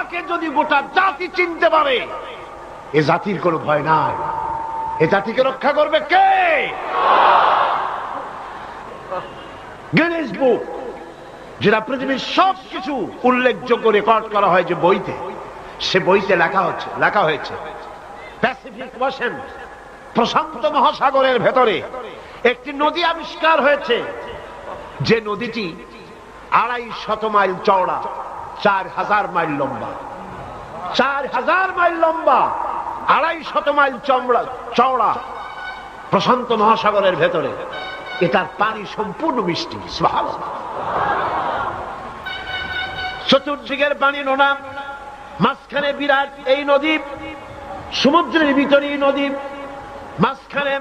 আল্লাহকে যদি গোটা জাতি চিনতে পারে, এ জাতির কোনো ভয় নাই। এ জাতিকে রক্ষা করবে কে? গিনেস বুক, যেটা পৃথিবীর সবকিছু উল্লেখযোগ্য রেকর্ড করা হয় যে বইতে, সে বইতে লেখা হয়েছে প্যাসিফিক ওশেন, প্রশান্ত মহাসাগরের ভেতরে একটি নদী আবিষ্কার হয়েছে, যে নদীটি 250 মাইল চওড়া, 4000 মাইল লম্বা। 4000 মাইল লম্বা, 250 মাইল চওড়া, প্রশান্ত মহাসাগরের ভেতরে। এটার পানি সম্পূর্ণ মিষ্টি। সুবহানাল্লাহ। চতুর্দিকের পানি নোনা, মাঝখানে বিরাট এই নদী, সমুদ্রের ভিতরেই নদী, মাঝখানে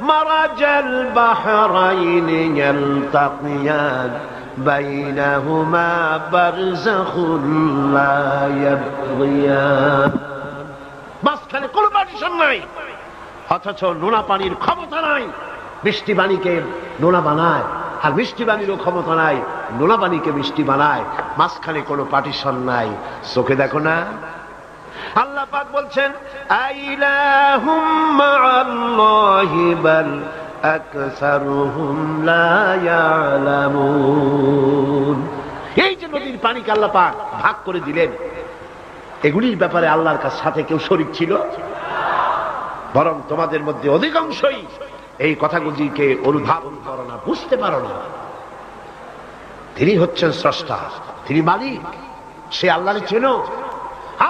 মারাজাল বাহরাইনি ইয়ালতাকিয়ান বাইনাহুমা বারযাখুন লা ইয়াবগিয়ান। মাঝখানে কোনো পার্টিশন নাই, অথচ নোনা পানির ক্ষমতা নাই মিষ্টি পানিকে নোনা বানায়, আর মিষ্টি পানিরও ক্ষমতা নাই নোনা পানিকে মিষ্টি বানায়। মাঝখানে কোনো পার্টিশন নাই। চোখে দেখো না? আল্লাহ পাক বলছেন আইলাহুম মাআল্লাহি বাল আকসারুহুম লা ইয়ালামুন। এই যে নদীর পানিকে আল্লাহ পাক ভাগ করে দিলেন, এগুলির ব্যাপারে আল্লাহর সাথে কেউ শরীক ছিল? বরং তোমাদের মধ্যে অধিকাংশই এই কথাগুলিকে অনুধাবন করো না, বুঝতে পারো না। তিনি হচ্ছেন স্রষ্টা, তিনি মালিক, সে আল্লাহর চেনো।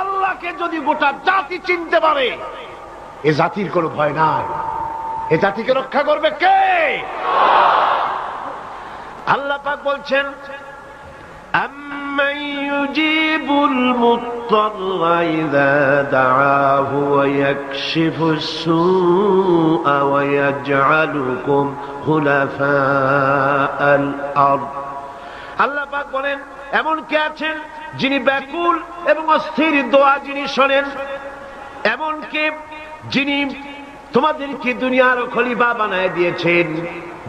আল্লাহকে যদি গোটা জাতি চিনতে পারে, এ জাতির কোনো ভয় নাই। এ জাতিকে রক্ষা করবে কে? আল্লাহ পাক বলছেন আম্মান ইউজিবুল মুত্তাররা ইযা দাআহু ওয়া ইয়াকশিফুস সুআ ওয়া ইয়াজআলুকুম খুলাফাআল আরদ। আল্লাহ পাক বলেন এমন কে আছেন যিনি ব্যাকুল এবং অস্থির দোয়া যিনি শোনেন, এমন কে যিনি তোমাদেরকে দুনিয়ার খলিফা বানায় দিয়েছেন,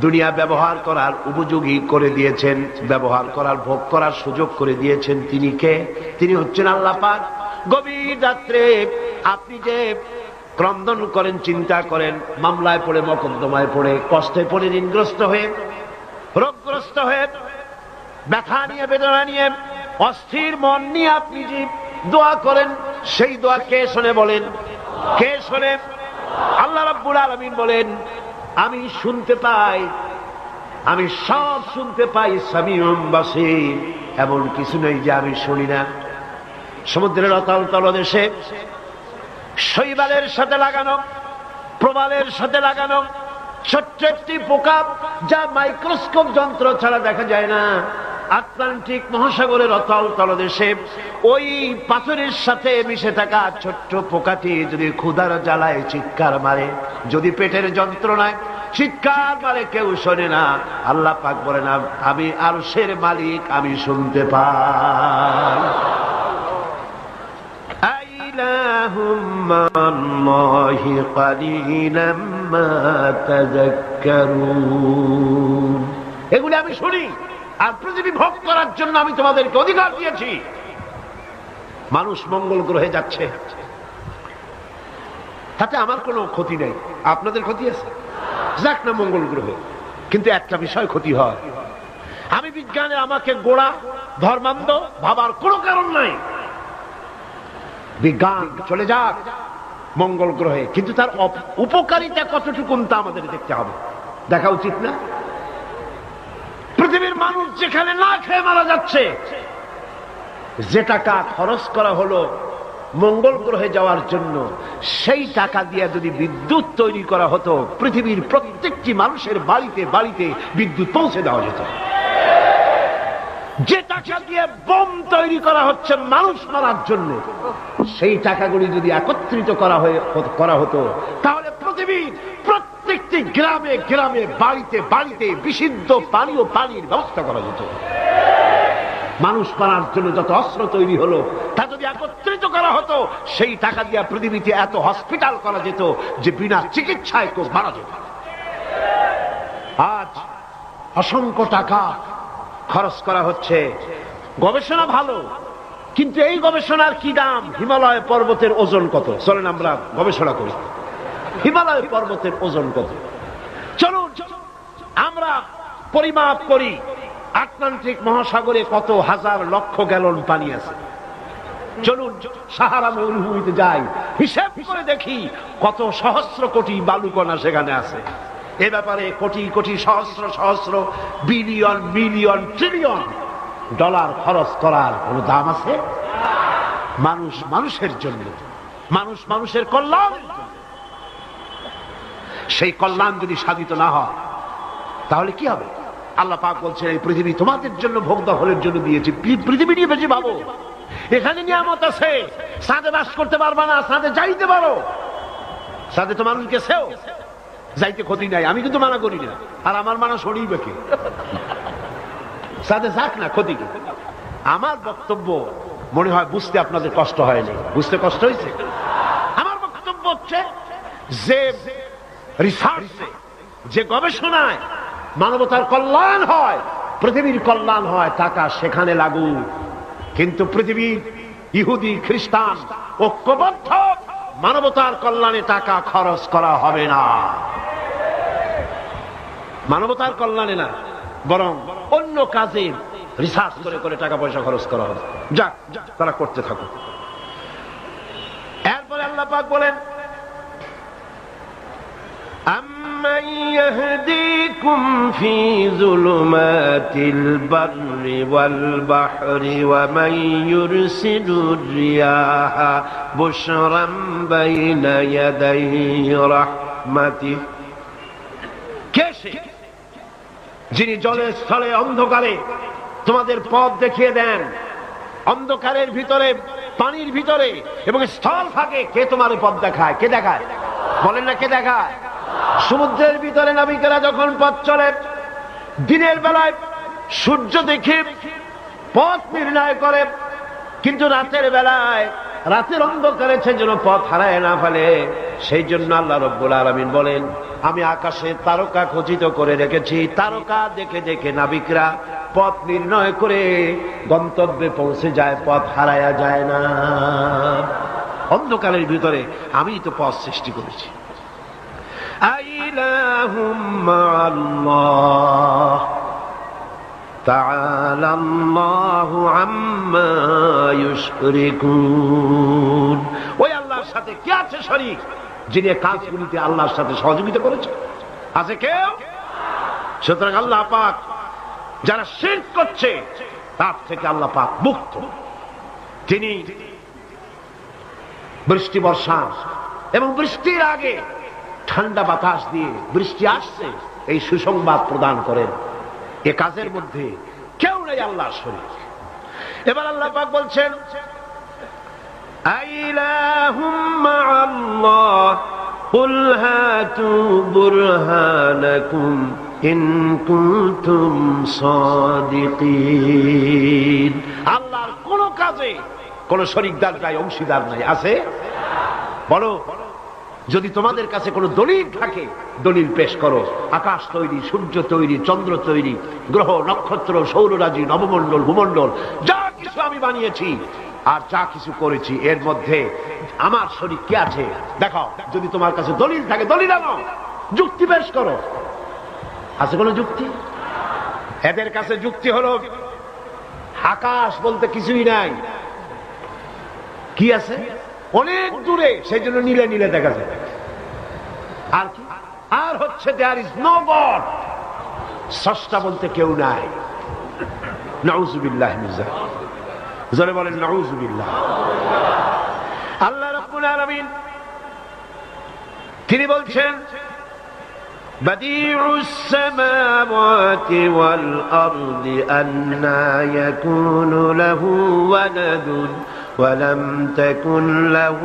দুনিয়া ব্যবহার করার উপযোগী করে দিয়েছেন, ব্যবহার করার ভোগ করার সুযোগ করে দিয়েছেন। তিনি কে? তিনি হচ্ছেন আল্লাহ পাক। গভীর রাত্রে আপনি যে ক্রন্দন করেন, চিন্তা করেন, মামলায় পড়ে, মকদ্দমায় পড়ে, কষ্টে পড়ে, ঋণগ্রস্ত হয়ে, রোগগ্রস্ত হয়ে, ব্যথা নিয়ে, বেদনা নিয়ে, অস্থির মন নিয়ে আপনি যে দোয়া করেন, সেই দোয়া কে শোনে বলেন? কে শোনে? আল্লাহ রাব্বুল আলামিন বলেন আমি শুনতে পাই, আমি সব শুনতে পাই। সামিউম বাসীর, এমন কিছু নেই যে আমি শুনি না। সমুদ্রের অতল তলদেশে শৈবালের সাথে লাগানো, প্রবালের সাথে লাগানো ছোট্ট একটি পোকা, যা মাইক্রোস্কোপ যন্ত্র ছাড়া দেখা যায় না, আটলান্টিক মহাসাগরের অতল তলদেশে ওই পাথরের সাথে মিশে থাকা ছোট্ট পোকাটি যদি ক্ষুধার জ্বালায় চিৎকার মারে, যদি পেটের যন্ত্রণায় চিৎকার মারে, কেউ শোনে না। আল্লাহ পাক বলেন আমি আরশের মালিক, আমি শুনতে পাই। আইলাহুম মাআল্লাহি কালিলাম মা তাযাক্কারুন। এগুলি আমি শুনি, আর পৃথিবী ভোগ করার জন্য আমি তোমাদেরকে অধিকার দিয়েছি। মানুষ মঙ্গল গ্রহে যাচ্ছে, তাতে আমার কোনো ক্ষতি নেই। আপনাদের ক্ষতি আছে? যাক না মঙ্গল গ্রহে, কিন্তু একটা বিষয় ক্ষতি হয়। আমি বিজ্ঞানে আমাকে গোড়া ধর্মান্ধ ভাবার কোনো কারণ নাই। বিজ্ঞান চলে যাক মঙ্গল গ্রহে, কিন্তু তার উপকারিতা কতটুকু তা আমাদের দেখতে হবে, দেখা উচিত না? পৃথিবীর মানুষ যেখানে না খেয়ে মারা যাচ্ছে, যে টাকা খরচ করা হলো মঙ্গল গ্রহে যাওয়ার জন্য, সেই টাকা দিয়ে যদি বিদ্যুৎ তৈরি করা হতো, পৃথিবীর প্রত্যেকটি মানুষের বাড়িতে বাড়িতে বিদ্যুৎ পৌঁছে দেওয়া যেত। যে টাকা দিয়ে বোম তৈরি করা হচ্ছে মানুষ মারার জন্য, সেই টাকাগুলি যদি একত্রিত করা হতো, তাহলে পৃথিবীর প্রত্যেকটি গ্রামে গ্রামে, বাড়িতে বাড়িতে বিশুদ্ধ পানি ও পানির ব্যবস্থা করা যেত। মানুষ মারার জন্য যত অস্ত্র তৈরি হলো, তা যদি একত্রিত করা হতো, সেই টাকা দিয়ে পৃথিবীতে এত হসপিটাল করা যেত যে বিনা চিকিৎসায় কেউ মারা যেত। আজ অসংখ্য টাকা খরচ করা হচ্ছে। গবেষণা ভালো, কিন্তু এই গবেষণার কি দাম? হিমালয় পর্বতের ওজন কত? চলেন আমরা গবেষণা করি, হিমালয় পর্বতের ওজন কত। চলুন আমরা পরিমাপ করি আটলান্টিক মহাসাগরে কত হাজার লক্ষ গ্যালন পানি আছে। চলুন সাহারা মরুভূমিতে যাই, হিসাব করে দেখি কত সহস্র কোটি বালুকণা সেখানে আছে। এ ব্যাপারে কোটি কোটি সহস্র সহস্র বিলিয়ন মিলিয়ন ট্রিলিয়ন ডলার খরচ করার কোন দাম আছে? মানুষ মানুষের জন্য, মানুষ মানুষের কল্যাণ, সেই কল্যাণ যদি সাধিত না হয় তাহলে কি হবে? আল্লাহ পাক বলছেন এই পৃথিবী তোমাদের জন্য ভোগ দখলের জন্য দিয়েছি। পৃথিবী নিয়ে বেশি ভাবো, এখানে নিয়ামত আছে, সাথে বাস করতে পারবা না, সাথে যাইতে পারো, সাথে তো মানুষ গেছেও, যাইতে ক্ষতি নাই, আমি কিন্তু মানা করি না, আর আমার মানা শরীর বেঁকে সাথে যাক না, ক্ষতি কি? আমার বক্তব্য মনে হয় বুঝতে আপনাদের কষ্ট হয়নি, বুঝতে কষ্ট হয়েছে? আমার বক্তব্য হচ্ছে যে রিসার্চে, যে গবেষণায় মানবতার কল্যাণ হয়, পৃথিবীর কল্যাণ হয়, টাকা সেখানে লাগু। কিন্তু পৃথিবীর ইহুদি খ্রিস্টান ঐক্যবদ্ধ মানবতার কল্যাণে টাকা খরচ করা হবে না, মানবতার কল্যাণে না, বরং অন্য কাজে রিসার্চ করে করে টাকা পয়সা খরচ করা হবে। যাক, তারা করতে থাকুক। এরপরে আল্লাহ পাক বলেন أَمَّنْ يَهْدِيكُمْ فِي ظُلُمَاتِ الْبَرِّ وَالْبَحْرِ وَمَنْ يُرْسِلُ الرِّيَاحَ بُشْرًا بَيْنَ يَدَيْ رَحْمَتِهِ। কে সে যিনি জলে স্থলে অন্ধকারে তোমাদের পথ দেখিয়ে দেন? অন্ধকারের ভিতরে, পানির ভিতরে এবং স্থল ফাঁকে কে তোমার পথ দেখায়? কে দেখায়? বলেন না, কে দেখায়? সমুদ্রের ভিতরে নাবিকেরা যখন পথ চলে, দিনের বেলায় সূর্য দেখে পথ নির্ণয় করে, কিন্তু রাতের বেলায়, রাতের অন্ধকারে সে যেন পথ হারায় না ফেলে, সেই জন্য আল্লাহ রব্বুল আলামিন বলেন আমি আকাশে তারকা খচিত করে রেখেছি, তারকা দেখে দেখে নাবিকরা পথ নির্ণয় করে গন্তব্যে পৌঁছে যায়, পথ হারায়া যায় না। অন্ধকারের ভিতরে আমি তো পথ সৃষ্টি করেছি। আইলাহুম মাআল্লাহ তাআলা আল্লাহু আম্মা ইউশরিকুন। ওই আল্লাহর সাথে কে আছে শরীক, যিনি কাজগুলিতে আল্লাহর সাথে সহযোগিতা করেছে? আছে কেউ? সুতরাং আল্লাহ পাক যারা শিরক করছে তার থেকে আল্লাহ পাক মুক্ত। তিনি বৃষ্টি বর্ষা এবং বৃষ্টির আগে ঠান্ডা বাতাস দিয়ে বৃষ্টি আসছে এই সুসংবাদ প্রদান করেন। এ কাজের মধ্যে কেউ নেই আল্লাহর শরীক। এবার আল্লাহ পাক বলছেন আইলাহুম মাআল্লাহ কুল হাতু বুরহানাকুম ইন কুনতুম সাদিকিন। আল্লাহর কোন কাজে কোন শরীকদার নাই, অংশীদার নাই, আছে? বলো, যদি তোমাদের কাছে কোনো দলিল থাকে দলিল পেশ করো। আকাশ তৈরি, সূর্য তৈরি, চন্দ্র তৈরি, গ্রহ নক্ষত্র, সৌররাজি, নবমণ্ডল, ভূমণ্ডল, যা কিছু আমি বানিয়েছি আর যা কিছু করেছি, এর মধ্যে আমার শরীক কে আছে দেখো। যদি তোমার কাছে দলিল থাকে দলিল আনো, যুক্তি পেশ করো। আছে কোনো যুক্তি? এদের কাছে যুক্তি হলো আকাশ বলতে কিছুই নাই। কি আছে? অনেক দূরে, সেই জন্য নীলে নীলে দেখা যায়। আর কি? আর হচ্ছে দেয়ার ইজ নো গড, স্রষ্টা বলতে কেউ নাই। নাউযুবিল্লাহি মিন যালিক। জোরে বলেন নাউযুবিল্লাহ। আল্লাহ রাব্বুল আলামিন তিনি বলছেন বাদিউস সামাওয়াতি ওয়াল আরদি আন্না ইয়াকুনু লাহু ওয়ালাদুন ولم تكن له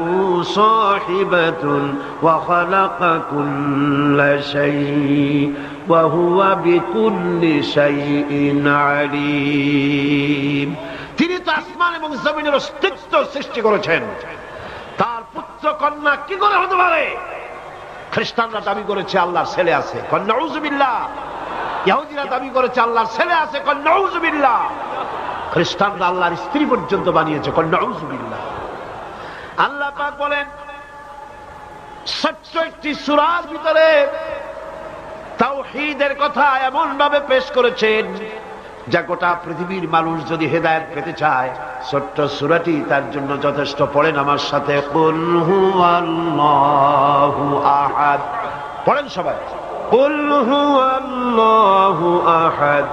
صاحبة وخلق كل شيء وهو بكل شيء عليم। তিনি তো আসমান এবং জমিনের অস্তিত্ব সৃষ্টি করেছেন, তার পুত্র কন্যা কি করে হতে পারে? খ্রিস্টানরা দাবি করেছে আল্লাহর ছেলে আছে, নাউযুবিল্লাহ। ইহুদিরা দাবি করেছে আল্লাহর ছেলে আছে, নাউযুবিল্লাহ। খ্রিস্টানরা আল্লাহর স্ত্রী পর্যন্ত বানিয়েছে। নাউযুবিল্লাহ। আল্লাহ পাক বলেন ছোট্ট একটি সূরার ভিতরে তাওহীদের কথা এমন ভাবে পেশ করেছেন যা গোটা পৃথিবীর মানুষ যদি হেদায়েত পেতে চায় ছোট্ট সূরাটি তার জন্য যথেষ্ট। পড়েন আমার সাথে, কুল হুয়াল্লাহু আহাদ। পড়েন সবাই, কুল হুয়াল্লাহু আহাদ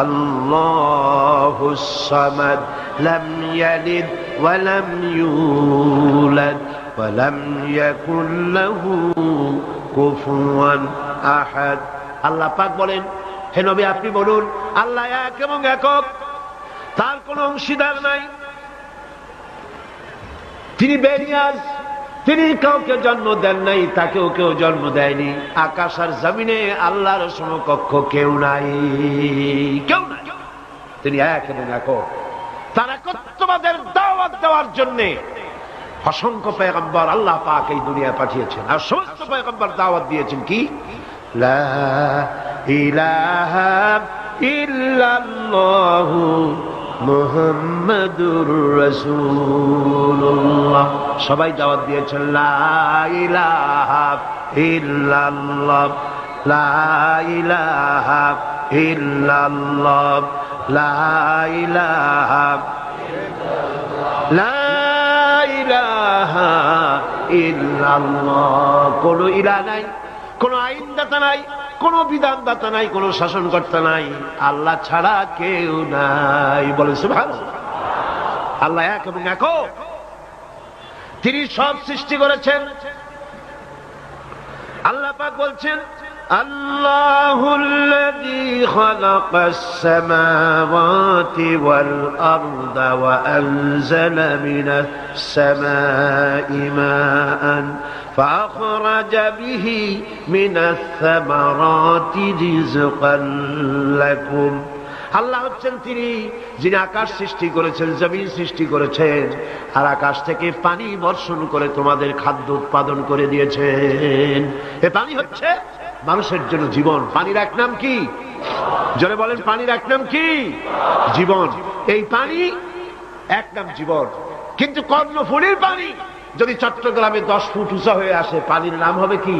আল্লাহুস সামাদ লাম ইয়ালিদ ওয়া লাম ইউলাদ ওয়া লাম ইয়াকুল লাহু কুফুয়ান আহাদ। আল্লাহ পাক বলেন, হে নবী আপনি বলুন আল্লাহ এক এবং একক, তার কোনো অংশীদার নাই, তিনি বেনিয়াজ, তিনি কাউকে জন্ম দেন নাই, তাকেও কেউ জন্ম দেয়নি। আকাশ আর জমিনে আল্লাহর সমকক্ষ কেউ নাই, কেউ নাই। তিনি এক এবং একক। তার একত্ববাদের দাওয়াত দেওয়ার জন্য অসংখ্য পয়গম্বর আল্লাহ পাক এই দুনিয়ায় পাঠিয়েছেন, আর সমস্ত পয়গম্বর দাওয়াত দিয়েছেন কি লা ইলাহা ইল্লাল্লাহু মুহাম্মাদুর রাসূলুল্লাহ। সবাই দাওয়াত দিয়েছেন লা ইলাহা ইল্লাল্লাহ, লা ইলাহা ইল্লাল্লাহ, লা ইলাহা লা ইলাহা ইল্লাল্লাহ। কোন ইলাহ নাই, কোন আইনদাতা নাই, কোন বিধানদাতা নাই, কোন শাসনকর্তা নাই, আল্লাহ ছাড়া কেউ নাই। বলেন সুবহানাল্লাহ। আল্লাহ এক এবং একক, তিনি সব সৃষ্টি করেছেন। আল্লাহ পাক বলছেন আল্লাহুল্লাযী খালাকাস সামাওয়াতি ওয়াল আরদা ওয়া আনজালা মিনাস সামাই মাআন فأخرج به من الثمرات رزقا لكم। আল্লাহ হচ্ছেন তিনি যিনি আকাশ সৃষ্টি করেছেন, জমিন সৃষ্টি করেছেন, আর আকাশ থেকে পানি বর্ষণ করে তোমাদের খাদ্য উৎপাদন করে দিয়েছেন। এ পানি হচ্ছে মানুষের জন্য জীবন। পানির এক নাম কি? জোরে বলেন, পানির এক নাম কি? জীবন। এই পানি এক নাম জীবন। কিন্তু কর্ণফুলীর পানি যদি চট্টগ্রামে 10 ফুট উঁচা হয়ে আসে, পানির নাম হবে কি?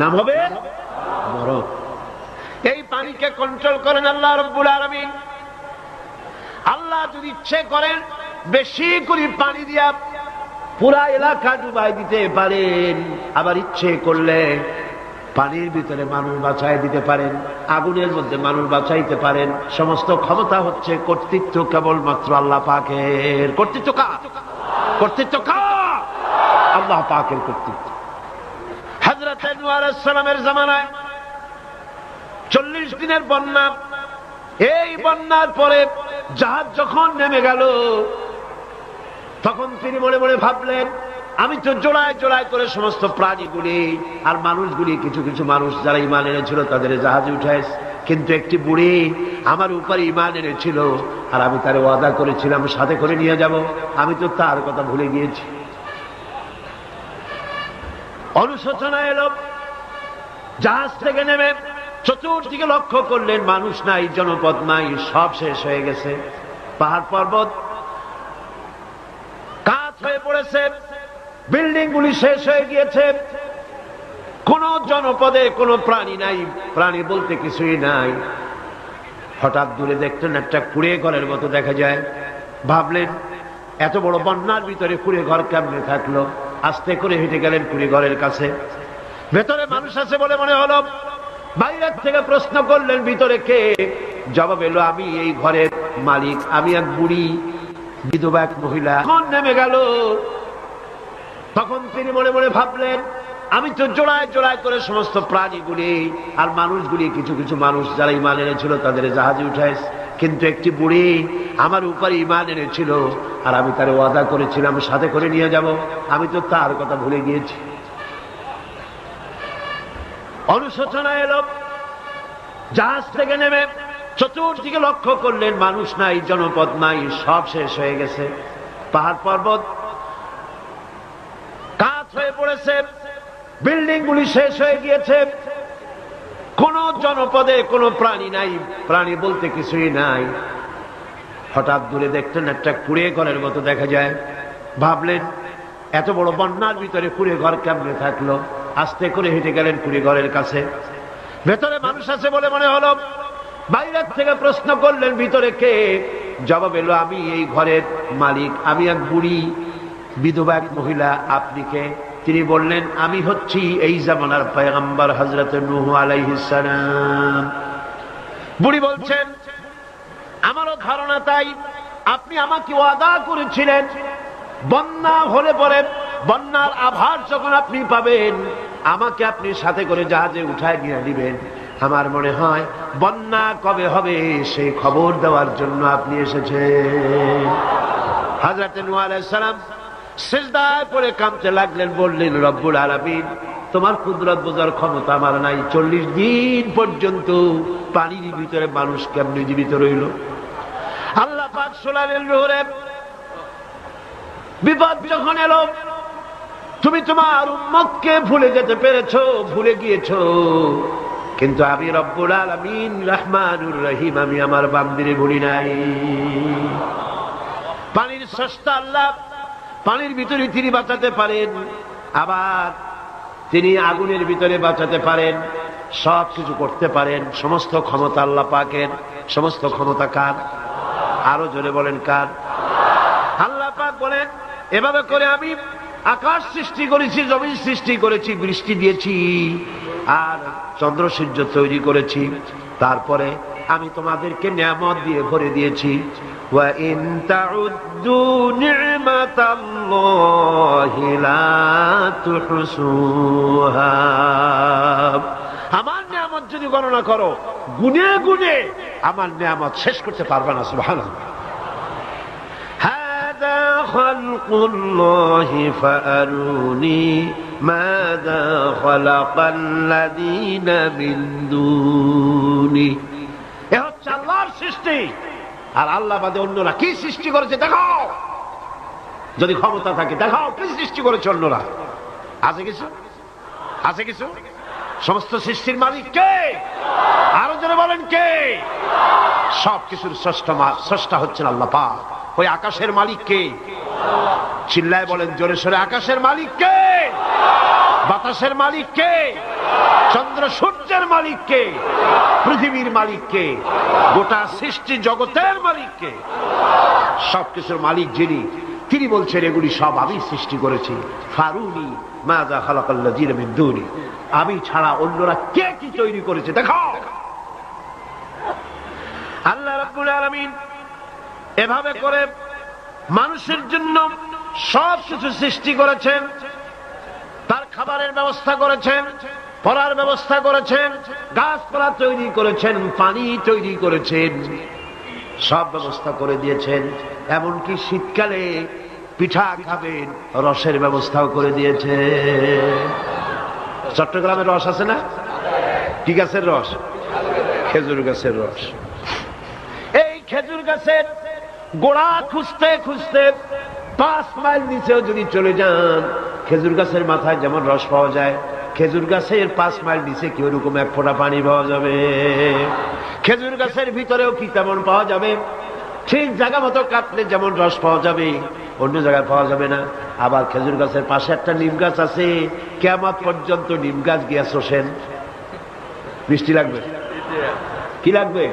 নাম হবে বরফ। এই পানিকে কন্ট্রোল করেন আল্লাহ রাব্বুল আলামিন। আল্লাহ যদি ইচ্ছে করেন বেশি করে পানি দিয়া পুরা এলাকা ডুবাই দিতে পারেন, আবার ইচ্ছে করলে পানির ভিতরে মানুষ বাঁচাই দিতে পারেন, আগুনের মধ্যে মানুষ বাঁচাইতে পারেন। সমস্ত ক্ষমতা হচ্ছে, কর্তৃত্ব কেবলমাত্র আল্লাহ পাকের। কর্তৃত্ব কার? কর্তৃত্ব কার? আল্লাহ পাকের কর্তৃত্ব। হযরত নূহ আলাইহিস সালামের জামানায় 40 দিনের বন্যা। এই বন্যার পরে জাহাজ যখন নেমে গেল, তখন তিনি মনে মনে ভাবলেন আমি তো জোড়ায় জোড়ায় করে সমস্ত প্রাণীগুলি আর মানুষগুলি, কিছু কিছু মানুষ যারা ঈমান এনেছিল তাদের জাহাজে উঠাইছে, কিন্তু একটি বুড়ি আমার উপর ঈমান এনেছিল আর আমি তার ওয়াদা করেছিলাম সাথে করে নিয়ে যাব, আমি তো তার কথা ভুলে গিয়েছি। অনুশোচনা এলো। জাহাজ থেকে নেমে চতুর্দিকে লক্ষ্য করলেন, মানুষ নাই, জনপদ নাই, সব শেষ হয়ে গেছে। পাহাড় পর্বত কাজ হয়ে পড়েছে, বিল্ডিং গুলি শেষ হয়ে গিয়েছে, কোন জনপদে কোনো প্রাণী নাই, প্রাণী বলতে কিছুই নাই। হঠাৎ দূরে দেখলেন একটা কুড়ে ঘরের মতো দেখা যায়। ভাবলেন এত বড় বন্যার ভিতরে কুড়ে ঘর কেমনে থাকলো? আস্তে করে হেঁটে গেলেন কুড়ে ঘরের কাছে। ভেতরে মানুষ আছে বলে মনে হলো। বাইরের থেকে প্রশ্ন করলেন ভিতরে কে? জবাব এলো আমি এই ঘরের মালিক, আমি এক বুড়ি বিধবা এক মহিলা। কোন নেমে গেল? তখন তিনি মনে মনে ভাবলেন আমি তো জোড়ায় জোড়ায় করে সমস্ত প্রাণীগুলি আর মানুষগুলি, কিছু কিছু মানুষ যারা ঈমান এনেছিল তাদের জাহাজে উঠাইছে, কিন্তু একটি বুড়ি আমার উপর ঈমান এনেছিল আর আমি তার ওয়াদা করেছিলাম সাথে করে নিয়ে যাব, আমি তো তার কথা ভুলে গিয়েছি। অনুশোচনা এলো। জাহাজ থেকে নেমে চতুর্দিকে লক্ষ্য করলেন, মানুষ নাই, জনপদ নাই, সব শেষ হয়ে গেছে। পাহাড় পর্বত কাজ হয়ে পড়েছে, বিল্ডিং গুলি শেষ হয়ে গিয়েছে, কোন জনপদে কোনো প্রাণী নাই, প্রাণী বলতে কিছুই নাই। হঠাৎ দূরে দেখতেন একটা কুঁড়ে ঘরের মতো দেখা যায়। ভাবলেন এত বড় বন্যার ভিতরে কুঁড়ে ঘর কেমনে থাকলো। আস্তে করে হেঁটে গেলেন কুঁড়ে ঘরের কাছে। ভেতরে মানুষ আছে বলে মনে হলো। বাইরের থেকে প্রশ্ন করলেন ভিতরে কে? জবাব এলো আমি এই ঘরের মালিক, আমি এক বুড়ি বিধবা এক মহিলা। আপনি কে? তিনি বললেন আমি হচ্ছি এই জামানার পয়গম্বর হযরত নূহ আলাইহিস সালাম। বুড়ি বলছেন আমারও ধারণা তাই। আপনি আমাকে ওয়াদা করেছিলেন বন্যা হলে পরে বন্যার আভাস যখন আপনি পাবেন আমাকে আপনি সাথে করে জাহাজে উঠায় নিয়ে দিবেন। আমার মনে হয় বন্যা কবে হবে সেই খবর দেওয়ার জন্য আপনি এসেছেন। হযরত নূহ আলাইহিস সালাম সিজদায় পড়ে কাঁদতে লাগলেন, বললেন রব্বুল আলামিন তোমার কুদরত বোঝার ক্ষমতা আমার নাই। 40 দিন পর্যন্ত পানির ভিতরে মানুষ কেমনে জীবিত রইল? আল্লাহ পাক শোনালেন নূরে বিপদ যখন এলো তুমি তোমার উম্মতকে ভুলে যেতে পেরেছো, ভুলে গিয়েছো, কিন্তু আমি রব্বুল আলামিন রহমানুর রহিম, আমি আমার বান্দিরে ভুলি নাই। পানির স্রষ্টা আল্লাহ, পানির ভিতরে তিনি বাঁচাতে পারেন, আবার তিনি আগুনের ভিতরে বাঁচাতে পারেন, সব কিছু করতে পারেন। সমস্ত ক্ষমতা আল্লাহ পাকের। সমস্ত ক্ষমতা কার? আরো জোরে বলেন কার? আল্লাহ পাক বলেন এভাবে করে আমি আকাশ সৃষ্টি করেছি, জমিন সৃষ্টি করেছি, বৃষ্টি দিয়েছি আর চন্দ্র সূর্য তৈরি করেছি। তারপরে আমি তোমাদেরকে নিয়ামত দিয়ে ভরে দিয়েছি। ওয়া ইন তাউদ্দু নি'মাতাল্লাহি লা তুহসুহা। আমার নিয়ামত যদি গণনা করো গুনে গুনে আমার নিয়ামত শেষ করতে পারবে না। সুবহানাল্লাহ। হাদা খালকুল্লাহি ফাআরুনি মাযা খালাকাল্লাযীনা মিন দুনি। এ হচ্ছে আল্লাহর সৃষ্টি, আর আল্লাহ বাদে অন্যরা কি সৃষ্টি করেছে দেখাও। যদি ক্ষমতা থাকে দেখাও কি সৃষ্টি করেছে অন্যরা। আছে কিছু? আছে কিছু? সমস্ত সৃষ্টির মালিক কে? আরো জোরে বলেন কে? সব কিছুর স্রষ্টা হচ্ছেন আল্লাহ পাক। ওই আকাশের মালিক কে? চিল্লায় বলেন জোরে সোরে, আকাশের মালিক কে? বাতাসের মালিক কে? চন্দ্র সূর্যের মালিক কে? পৃথিবীর মালিক কে? গোটা সৃষ্টি জগতের মালিক কে? সবকিছুর মালিক যিনি, তিনি বলছেন এগুলি সব আমি সৃষ্টি করেছি। ফারুনি মাযা খালাকাল্লাযীনা মিন দুনি। আমি ছাড়া অন্যরা কে কি তৈরি করেছে দেখাও। আল্লাহ রাব্বুল আলামিন এভাবে করে মানুষের জন্য সব কিছু সৃষ্টি করেছেন। তার খাবারের ব্যবস্থা করেছেন, পড়ার ব্যবস্থা করেছেন, গাছপালা তৈরি করেছেন, পানি তৈরি করেছেন, সব ব্যবস্থা করে দিয়েছেন। এমনকি শীতকালে পিঠা খাবেন রসের ব্যবস্থাও করে দিয়েছে। চট্টগ্রামের রস আছে না? কি গাছের রস? খেজুর গাছের রস। এই খেজুর গাছের গোড়া খুঁজতে খুঁজতে 5 মাইল নিচেও যদি চলে যান, খেজুর গাছের মাথায় যেমন রস পাওয়া যায়, খেজুর গাছের 5 মাইল নিচে কি ওরকম এক ফোঁটা পানি পাওয়া যাবে? খেজুর গাছের ভিতরেও কি তেমন পাওয়া যাবে? ঠিক জায়গা মতো কাটলে যেমন রস পাওয়া যাবে অন্য জায়গায় পাওয়া যাবে না। আবার খেজুর গাছের পাশে একটা নিম গাছ আছে, কিয়ামত পর্যন্ত নিম গাছ গিয়া শোষেন। বৃষ্টি লাগবে? কি লাগবে?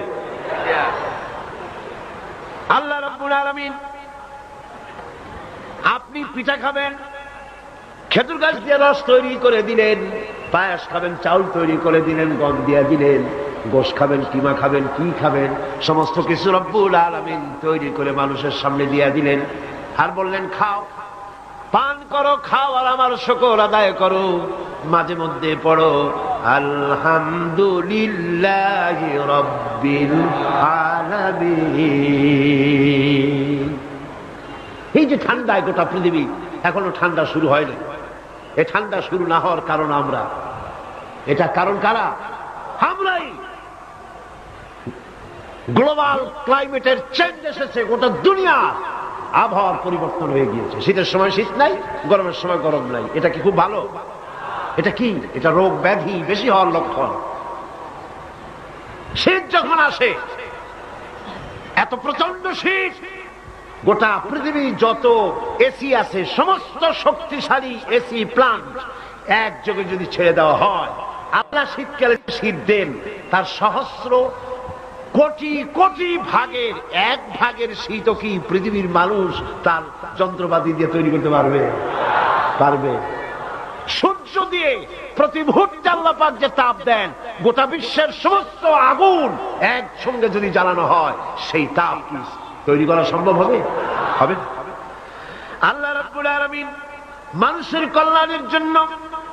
আল্লাহ রাব্বুল আলামিন আপনি পিঠা খাবেন, খেজুর গাছ দিয়ে রস তৈরি করে দিলেন। পায়েস খাবেন, চাউল তৈরি করে দিলেন, গম দিয়ে দিলেন। গোশ খাবেন, কিমা খাবেন, কি খাবেন, সমস্ত কিছু রব্বুল আলামিন তৈরি করে মানুষের সামনে দিয়ে দিলেন। আর বললেন খাও, পান করো, খাও আর আমার শুকর আদায় করো। মাঝে মধ্যে পড়ো আলহামদুলিল্লাহি রাব্বিল আলামিন। এই যে ঠান্ডায় গোটা পৃথিবী, এখনো ঠান্ডা শুরু হয়নি। এই ঠান্ডা শুরু না হওয়ার কারণ আমরা। এটা কারণ কারা? আমরাই। গ্লোবাল ক্লাইমেটের চেঞ্জ এসেছে, গোটা দুনিয়া আবহাওয়ার পরিবর্তন হয়ে গিয়েছে। শীতের সময় শীত নাই, গরমের সময় গরম নাই। এটা কি খুব ভালো? এটা কি? এটা রোগ ব্যাধি বেশি হওয়ার লক্ষণ। শীত যখন আসে এত প্রচন্ড শীত, গোটা পৃথিবী যত এসি আছে সমস্ত শক্তিশালী এসি প্লান্ট একযোগে যদি ছেড়ে দেওয়া হয়, আল্লাহ শীতকালে শীত দেন তার সহস্র কোটি কোটি ভাগের এক ভাগের শীতও কি পৃথিবীর মানুষ তার যন্ত্রপাতি দিয়ে তৈরি করতে পারবে? পারবে। সূর্য দিয়ে প্রতি মুহূর্তে আল্লাহ পাক যে তাপ দেন, গোটা বিশ্বের সমস্ত আগুন একসঙ্গে যদি জ্বালানো হয়, সেই তাপ কি তৈরি করা সম্ভব হবে? হবে না। আল্লাহ রাব্বুল আলামিন মানুষের কল্যাণের জন্য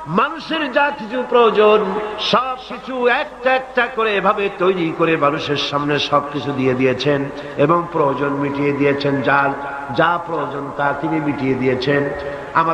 মানুষের যা কিছু প্রয়োজন সব কিছু একটা একটা করে এভাবে তৈরি করে মানুষের সামনে সবকিছু দিয়ে দিয়েছেন এবং প্রয়োজন মিটিয়ে দিয়েছেন। যার যা প্রয়োজন তা তিনি মিটিয়ে দিয়েছেন। আমাদের